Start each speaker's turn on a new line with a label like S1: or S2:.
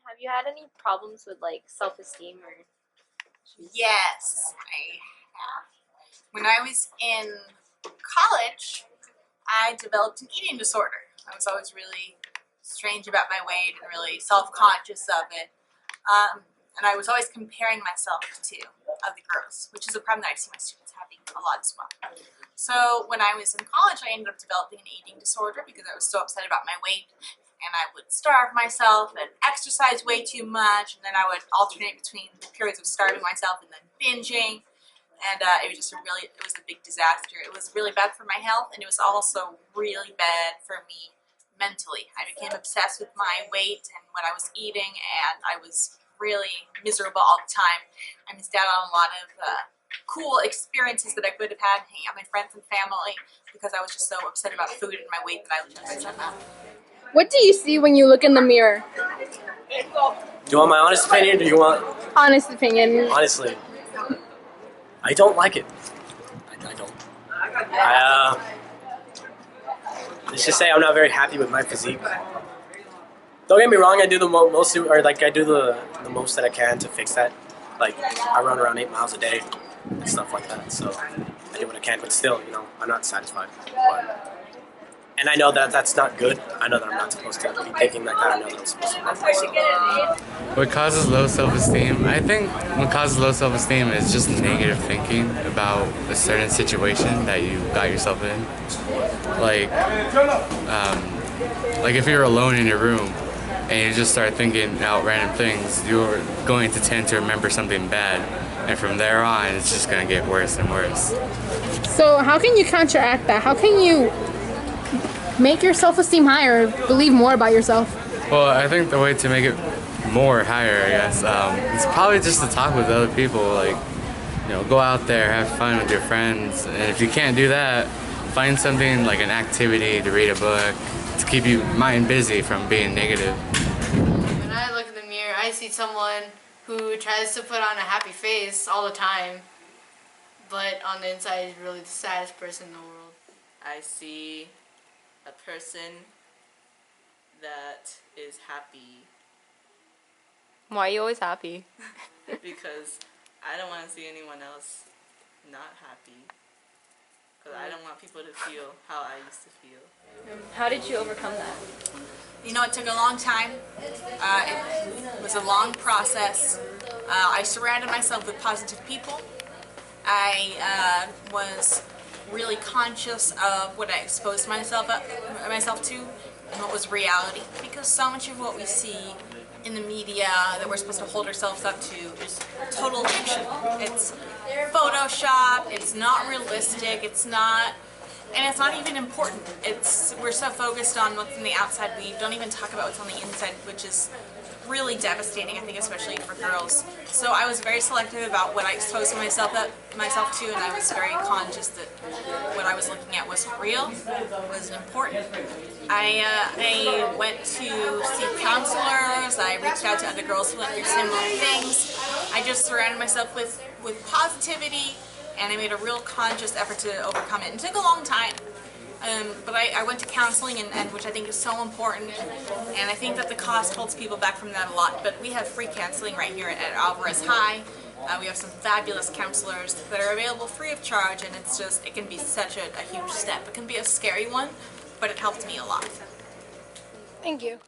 S1: have you had any problems with like self-esteem or issues?
S2: Yes, I have. When I was in college, I developed an eating disorder. I was always really strange about my weight and really self-conscious of it. And I was always comparing myself to other girls, which is a problem that I see my students having a lot as well. So when I was in college, I ended up developing an eating disorder because I was so upset about my weight, and I would starve myself and exercise way too much, and then I would alternate between periods of starving myself and then binging. And it was just it was a big disaster. It was really bad for my health, and it was also really bad for me mentally. I became obsessed with my weight and what I was eating, and I was really miserable all the time. I missed out on a lot of cool experiences that I could have had hanging out with my friends and family because I was just so upset about food and my weight that I looked at myself out.
S3: What do you see when you look in the mirror?
S4: Do you want my honest opinion, or do you want...
S3: Honest opinion.
S4: Honestly, I don't like it. I don't. Let's just say I'm not very happy with my physique. Don't get me wrong, I do the most that I can to fix that. Like, I run around 8 miles a day and stuff like that, so I do what I can, but still, you know, I'm not satisfied. And I know that that's not good. I know that I'm not supposed to be thinking like that. I know that I'm supposed to be like.
S5: What causes low self-esteem? I think what causes low self-esteem is just negative thinking about a certain situation that you got yourself in. Like if you're alone in your room and you just start thinking out random things, you're going to tend to remember something bad, and from there on, it's just going to get worse and worse.
S3: So how can you counteract that? How can you make your self-esteem higher, believe more about yourself?
S5: Well, I think the way to make it more higher, I guess, it's probably just to talk with other people. Like, you know, go out there, have fun with your friends, and if you can't do that, find something like an activity, to read a book, to keep your mind busy from being negative.
S6: When I look in the mirror, I see someone who tries to put on a happy face all the time, but on the inside is really the saddest person in the world.
S7: I see a person that is happy.
S1: Why are you always happy?
S7: Because I don't want to see anyone else not happy. Because I don't want people to feel how I used to feel.
S1: How did you overcome that?
S2: You know, it took a long time. It was a long process. I surrounded myself with positive people. I was really conscious of what I exposed myself to and what was reality. Because so much of what we see in the media that we're supposed to hold ourselves up to is total fiction. It's Photoshop, it's not realistic, it's not even important. We're so focused on what's on the outside, we don't even talk about what's on the inside, which is really devastating, I think, especially for girls. So I was very selective about what I exposed myself to, and I was very conscious that what I was looking at wasn't real, wasn't important. I went to see counselors, I reached out to other girls who went through similar things. I just surrounded myself with positivity, and I made a real conscious effort to overcome it. It took a long time. But I went to counseling, and which I think is so important, and I think that the cost holds people back from that a lot. But we have free counseling right here at Alvarez High. We have some fabulous counselors that are available free of charge, and it can be such a huge step. It can be a scary one, but it helped me a lot.
S3: Thank you.